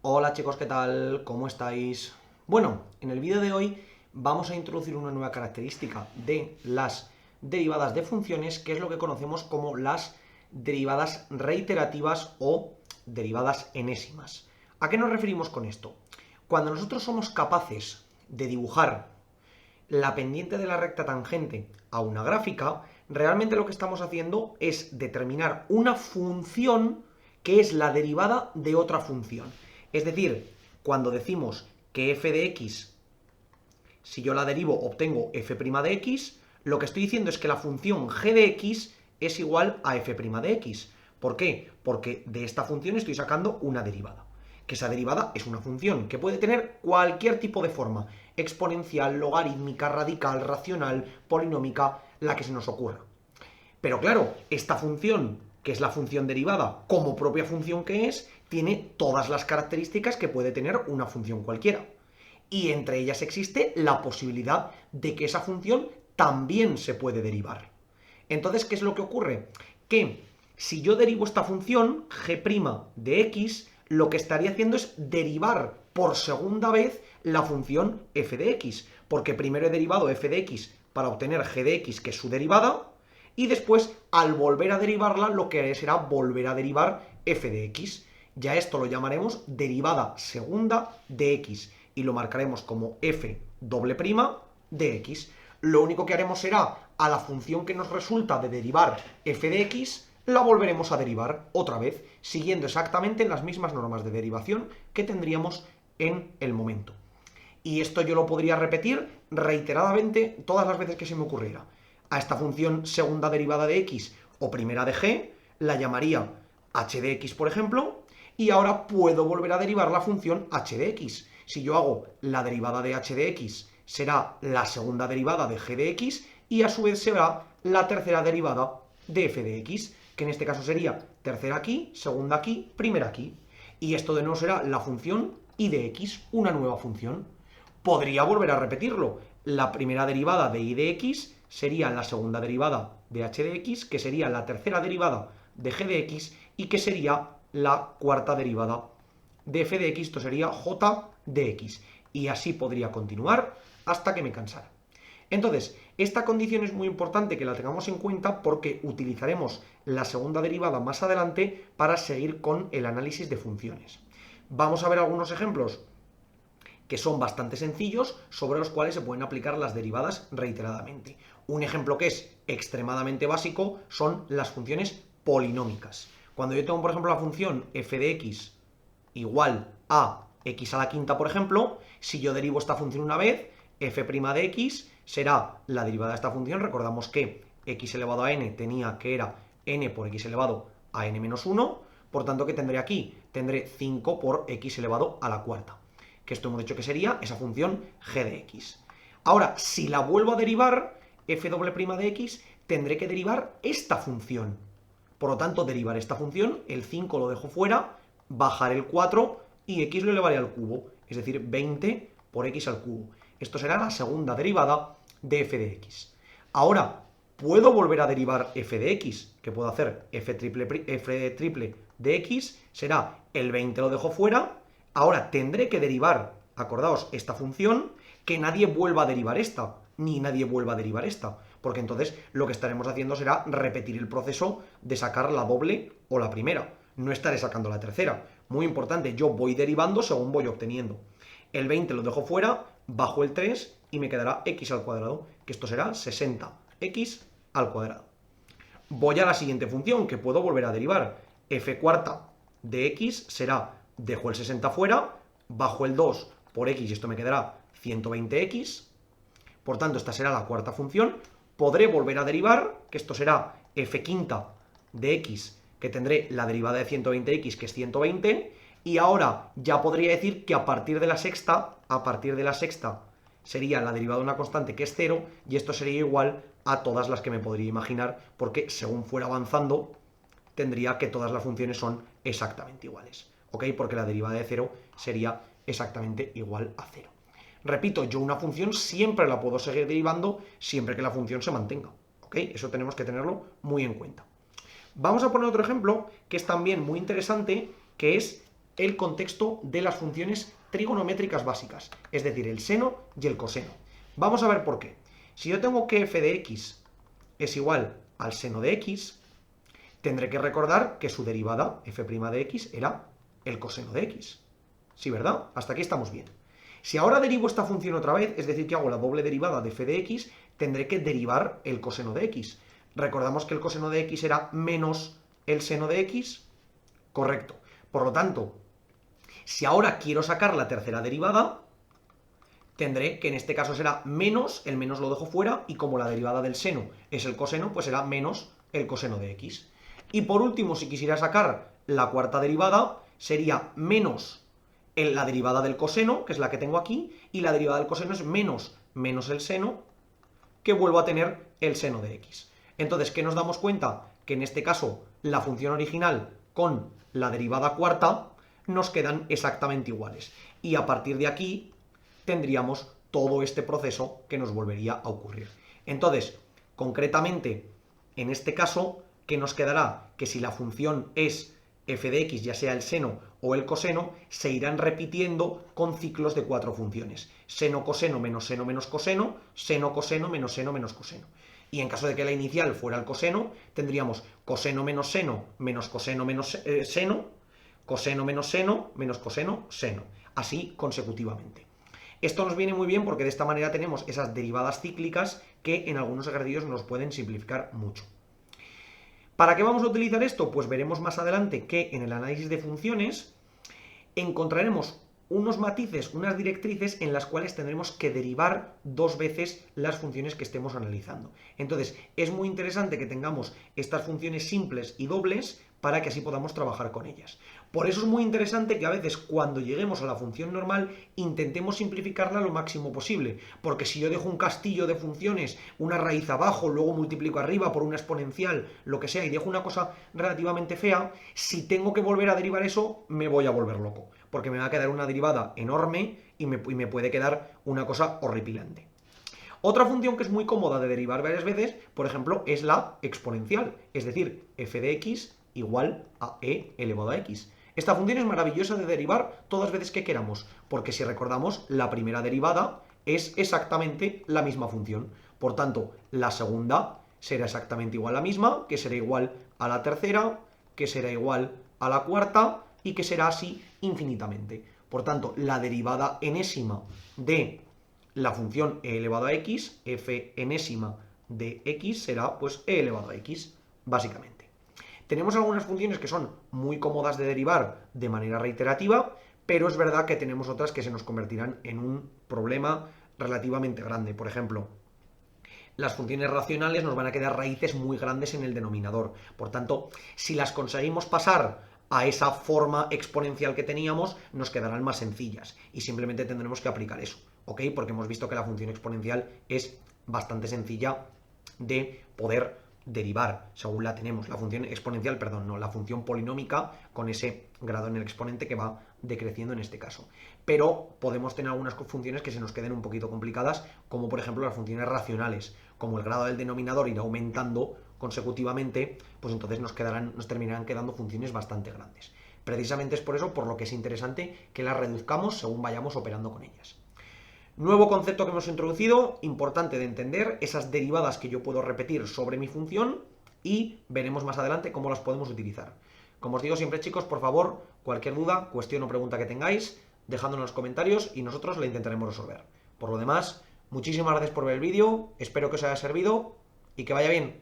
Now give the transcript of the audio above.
Hola chicos, ¿qué tal? ¿Cómo estáis? Bueno, en el vídeo de hoy vamos a introducir una nueva característica de las derivadas de funciones, que es lo que conocemos como las derivadas reiterativas o derivadas enésimas. ¿A qué nos referimos con esto? Cuando nosotros somos capaces de dibujar la pendiente de la recta tangente a una gráfica, realmente lo que estamos haciendo es determinar una función que es la derivada de otra función. Es decir, cuando decimos que f de x, si yo la derivo obtengo f' de x, lo que estoy diciendo es que la función g de x es igual a f' de x. ¿Por qué? Porque de esta función estoy sacando una derivada. Que esa derivada es una función que puede tener cualquier tipo de forma: exponencial, logarítmica, radical, racional, polinómica, la que se nos ocurra. Pero claro, esta función, que es la función derivada, como propia función que es, tiene todas las características que puede tener una función cualquiera. Y entre ellas existe la posibilidad de que esa función también se puede derivar. Entonces, ¿qué es lo que ocurre? Que si yo derivo esta función, g' de x, lo que estaría haciendo es derivar por segunda vez la función f de x, porque primero he derivado f de x para obtener g de x, que es su derivada, y después, al volver a derivarla, lo que haré será volver a derivar f de x. Ya esto lo llamaremos derivada segunda de x, y lo marcaremos como f doble prima de x. Lo único que haremos será, a la función que nos resulta de derivar f de x, la volveremos a derivar otra vez, siguiendo exactamente las mismas normas de derivación que tendríamos en el momento. Y esto yo lo podría repetir reiteradamente todas las veces que se me ocurriera. A esta función segunda derivada de x o primera de g la llamaría h de x, por ejemplo, y ahora puedo volver a derivar la función h de x. Si yo hago la derivada de h de x, será la segunda derivada de g de x, y a su vez será la tercera derivada de f de x, que en este caso sería tercera aquí, segunda aquí, primera aquí. Y esto de nuevo será la función y de x, una nueva función. Podría volver a repetirlo. La primera derivada de y de x sería la segunda derivada de h de x, que sería la tercera derivada de g de x, y que sería la cuarta derivada de f de x, esto sería j de x. Y así podría continuar hasta que me cansara. Entonces, esta condición es muy importante que la tengamos en cuenta, porque utilizaremos la segunda derivada más adelante para seguir con el análisis de funciones. Vamos a ver algunos ejemplos que son bastante sencillos, sobre los cuales se pueden aplicar las derivadas reiteradamente. Un ejemplo que es extremadamente básico son las funciones polinómicas. Cuando yo tengo, por ejemplo, la función f de x igual a x a la quinta, por ejemplo, si yo derivo esta función una vez, f' de x será la derivada de esta función. Recordamos que x elevado a n tenía que era n por x elevado a n menos 1, por tanto, ¿qué tendré aquí? Tendré 5 por x elevado a la cuarta, que esto hemos dicho que sería esa función g de x. Ahora, si la vuelvo a derivar, f doble prima de x, tendré que derivar esta función. Por lo tanto, derivar esta función, el 5 lo dejo fuera, bajar el 4 y x lo elevaré al cubo, es decir, 20 por x al cubo. Esto será la segunda derivada de f de x. Ahora, puedo volver a derivar f de x, que puedo hacer f triple de x, será el 20 lo dejo fuera. Ahora tendré que derivar, acordaos, esta función, que nadie vuelva a derivar esta, ni nadie vuelva a derivar esta, porque entonces lo que estaremos haciendo será repetir el proceso de sacar la doble o la primera. No estaré sacando la tercera. Muy importante, yo voy derivando según voy obteniendo. El 20 lo dejo fuera, bajo el 3 y me quedará x al cuadrado, que esto será 60x al cuadrado. Voy a la siguiente función, que puedo volver a derivar. F cuarta de x será, dejo el 60 fuera, bajo el 2 por x y esto me quedará 120x. Por tanto, esta será la cuarta función. Podré volver a derivar, que esto será f quinta de x, que tendré la derivada de 120x, que es 120. Y ahora ya podría decir que a partir de la sexta sería la derivada de una constante que es 0, y esto sería igual a todas las que me podría imaginar, porque según fuera avanzando tendría que todas las funciones son exactamente iguales, ¿ok? Porque la derivada de 0 sería exactamente igual a 0. Repito, yo una función siempre la puedo seguir derivando siempre que la función se mantenga, ¿ok? Eso tenemos que tenerlo muy en cuenta. Vamos a poner otro ejemplo que es también muy interesante, que es el contexto de las funciones trigonométricas básicas, es decir, el seno y el coseno. Vamos a ver por qué. Si yo tengo que f de x es igual al seno de x, tendré que recordar que su derivada, f' de x, era el coseno de x. ¿Sí, verdad? Hasta aquí estamos bien. Si ahora derivo esta función otra vez, es decir, que hago la doble derivada de f de x, tendré que derivar el coseno de x. Recordamos que el coseno de x era menos el seno de x. Correcto. Por lo tanto, si ahora quiero sacar la tercera derivada, tendré que en este caso será menos, el menos lo dejo fuera, y como la derivada del seno es el coseno, pues será menos el coseno de x. Y por último, si quisiera sacar la cuarta derivada, sería menos la derivada del coseno, que es la que tengo aquí, y la derivada del coseno es menos el seno, que vuelvo a tener el seno de x. Entonces, ¿qué nos damos cuenta? Que en este caso la función original con la derivada cuarta nos quedan exactamente iguales. Y a partir de aquí tendríamos todo este proceso que nos volvería a ocurrir. Entonces, concretamente, en este caso, ¿qué nos quedará? Que si la función es f de x, ya sea el seno o el coseno, se irán repitiendo con ciclos de 4 funciones. Seno, coseno, menos coseno, seno, coseno, menos coseno. Y en caso de que la inicial fuera el coseno, tendríamos coseno menos seno, menos coseno menos seno, coseno menos seno, menos coseno, seno. Así consecutivamente. Esto nos viene muy bien porque de esta manera tenemos esas derivadas cíclicas que en algunos ejercicios nos pueden simplificar mucho. ¿Para qué vamos a utilizar esto? Pues veremos más adelante que en el análisis de funciones encontraremos unos matices, unas directrices en las cuales tendremos que derivar 2 veces las funciones que estemos analizando. Entonces, es muy interesante que tengamos estas funciones simples y dobles para que así podamos trabajar con ellas. Por eso es muy interesante que a veces cuando lleguemos a la función normal intentemos simplificarla lo máximo posible, porque si yo dejo un castillo de funciones, una raíz abajo, luego multiplico arriba por una exponencial, lo que sea, y dejo una cosa relativamente fea, si tengo que volver a derivar eso, me voy a volver loco, porque me va a quedar una derivada enorme y me puede quedar una cosa horripilante. Otra función que es muy cómoda de derivar varias veces, por ejemplo, es la exponencial, es decir, f de x igual a e elevado a x. Esta función es maravillosa de derivar todas las veces que queramos, porque si recordamos, la primera derivada es exactamente la misma función. Por tanto, la segunda será exactamente igual a la misma, que será igual a la tercera, que será igual a la cuarta, y que será así infinitamente. Por tanto, la derivada enésima de la función e elevado a x, f enésima de x, será pues e elevado a x, básicamente. Tenemos algunas funciones que son muy cómodas de derivar de manera reiterativa, pero es verdad que tenemos otras que se nos convertirán en un problema relativamente grande. Por ejemplo, las funciones racionales nos van a quedar raíces muy grandes en el denominador. Por tanto, si las conseguimos pasar a esa forma exponencial que teníamos, nos quedarán más sencillas y simplemente tendremos que aplicar eso, ¿ok? Porque hemos visto que la función exponencial es bastante sencilla de poder derivar, según la tenemos, la función exponencial, perdón, no, la función polinómica con ese grado en el exponente que va decreciendo en este caso. Pero podemos tener algunas funciones que se nos queden un poquito complicadas, como por ejemplo las funciones racionales, como el grado del denominador irá aumentando consecutivamente, pues entonces nos terminarán quedando funciones bastante grandes. Precisamente es por eso por lo que es interesante que las reduzcamos según vayamos operando con ellas. Nuevo concepto que hemos introducido, importante de entender, esas derivadas que yo puedo repetir sobre mi función y veremos más adelante cómo las podemos utilizar. Como os digo siempre, chicos, por favor, cualquier duda, cuestión o pregunta que tengáis, dejadlo en los comentarios y nosotros la intentaremos resolver. Por lo demás, muchísimas gracias por ver el vídeo, espero que os haya servido y que vaya bien.